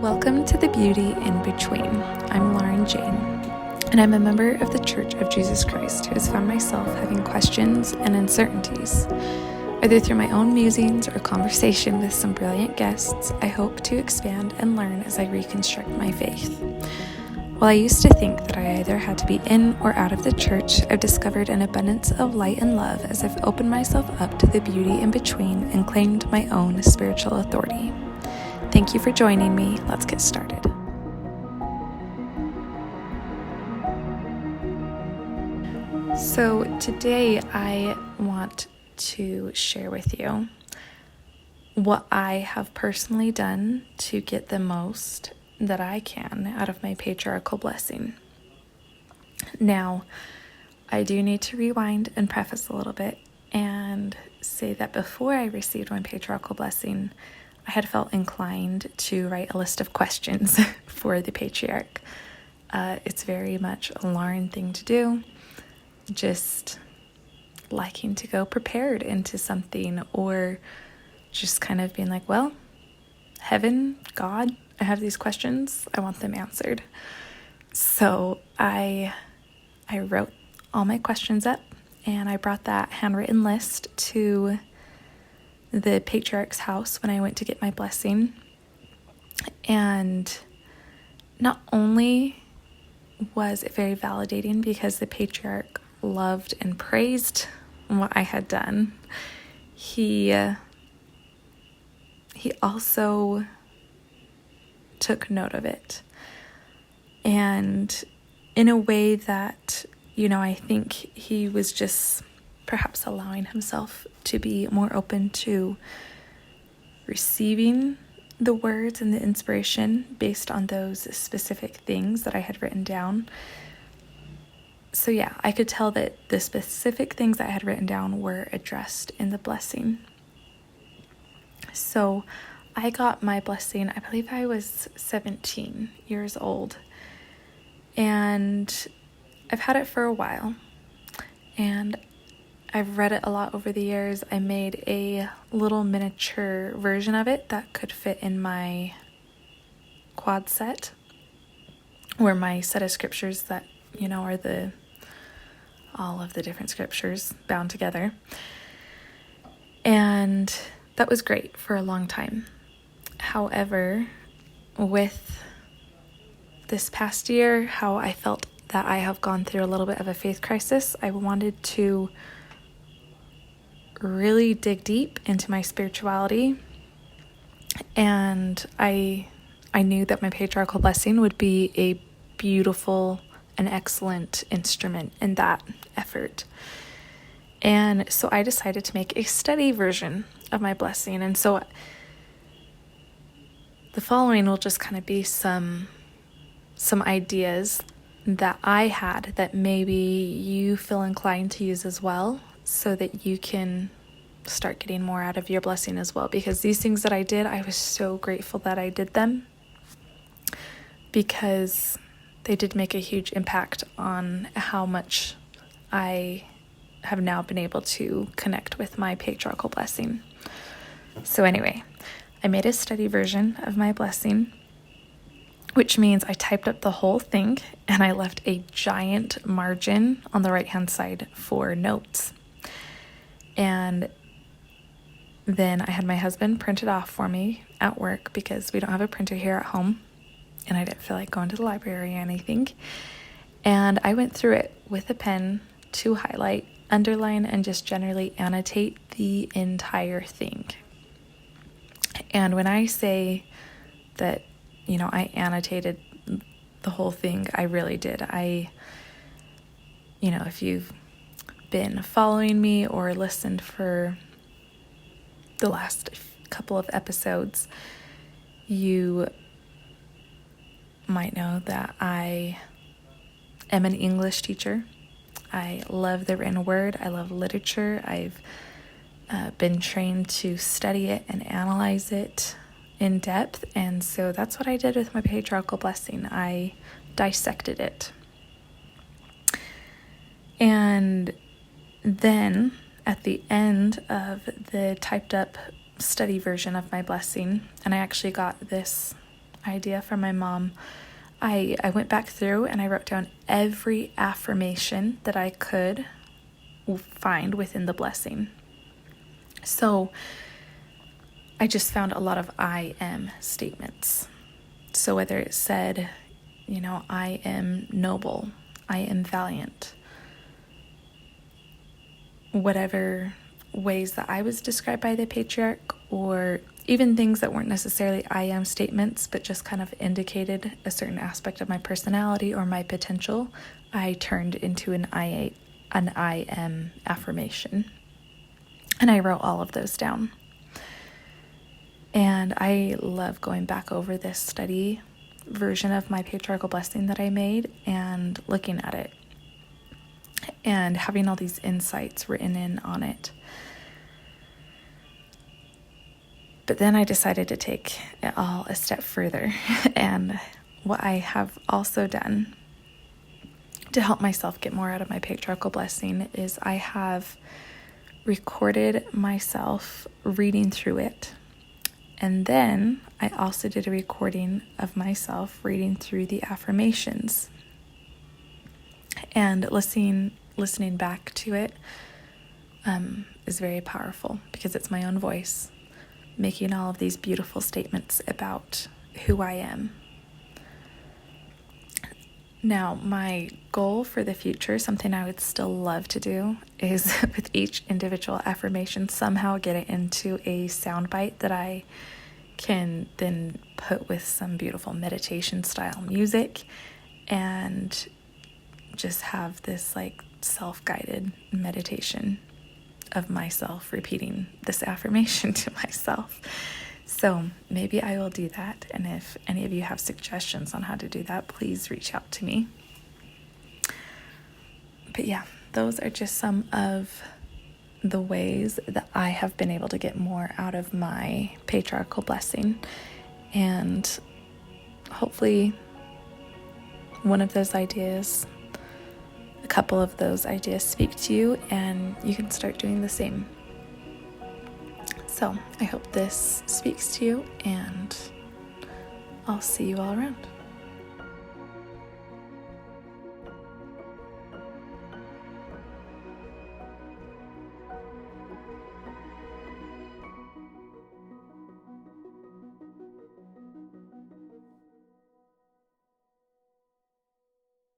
Welcome to the Beauty in Between. I'm Lauren Jane, and I'm a member of the Church of Jesus Christ who has found myself having questions and uncertainties. Either through my own musings or conversation with some brilliant guests, I hope to expand and learn as I reconstruct my faith. While I used to think that I either had to be in or out of the church, I've discovered an abundance of light and love as I've opened myself up to the beauty in between and claimed my own spiritual authority. Thank you for joining me. Let's get started. So today I want to share with you what I have personally done to get the most that I can out of my patriarchal blessing. Now, I do need to rewind and preface a little bit and say that before I received my patriarchal blessing, I had felt inclined to write a list of questions for the patriarch. It's very much a Lauren thing to do, just liking to go prepared into something, or just kind of being like, well, heaven, God, I have these questions, I want them answered. So I wrote all my questions up, and I brought that handwritten list to the patriarch's house when I went to get my blessing. And not only was it very validating because the patriarch loved and praised what I had done, he also took note of it. And in a way that, I think he was just perhaps allowing himself to be more open to receiving the words and the inspiration based on those specific things that I had written down. So yeah, I could tell that the specific things I had written down were addressed in the blessing. So I got my blessing, I believe I was 17 years old, and I've had it for a while, and I've read it a lot over the years. I made a little miniature version of it that could fit in my quad set, or my set of scriptures that, are all of the different scriptures bound together. And that was great for a long time. However, with this past year, how I felt that I have gone through a little bit of a faith crisis, I wanted to really dig deep into my spirituality, and I knew that my patriarchal blessing would be a beautiful and excellent instrument in that effort. And so I decided to make a study version of my blessing. And so the following will just kind of be some ideas that I had that maybe you feel inclined to use as well, so that you can start getting more out of your blessing as well. Because these things that I did, I was so grateful that I did them, because they did make a huge impact on how much I have now been able to connect with my patriarchal blessing. So anyway, I made a study version of my blessing, which means I typed up the whole thing and I left a giant margin on the right-hand side for notes. And then I had my husband print it off for me at work, because we don't have a printer here at home, and I didn't feel like going to the library or anything. And I went through it with a pen to highlight, underline, and just generally annotate the entire thing. And when I say that, I annotated the whole thing, I really did. If you've been following me or listened for the last couple of episodes, you might know that I am an English teacher. I love the written word. I love literature. I've been trained to study it and analyze it in depth, and so that's what I did with my patriarchal blessing. I dissected it. And then at the end of the typed up study version of my blessing, and I actually got this idea from my mom, I went back through and I wrote down every affirmation that I could find within the blessing. So I just found a lot of I am statements. So whether it said, I am noble, I am valiant, whatever ways that I was described by the patriarch, or even things that weren't necessarily I am statements, but just kind of indicated a certain aspect of my personality or my potential, I turned into an I am affirmation. And I wrote all of those down. And I love going back over this study version of my patriarchal blessing that I made and looking at it and having all these insights written in on it. But then I decided to take it all a step further. And what I have also done to help myself get more out of my patriarchal blessing is I have recorded myself reading through it. And then I also did a recording of myself reading through the affirmations. And listening back to it is very powerful because it's my own voice making all of these beautiful statements about who I am. Now, my goal for the future, something I would still love to do, is with each individual affirmation, somehow get it into a soundbite that I can then put with some beautiful meditation style music and just have this self-guided meditation of myself repeating this affirmation to myself. So maybe I will do that. And if any of you have suggestions on how to do that, please reach out to me. But yeah, those are just some of the ways that I have been able to get more out of my patriarchal blessing. And hopefully one of those ideas, a couple of those ideas speak to you and you can start doing the same. So I hope this speaks to you and I'll see you all around.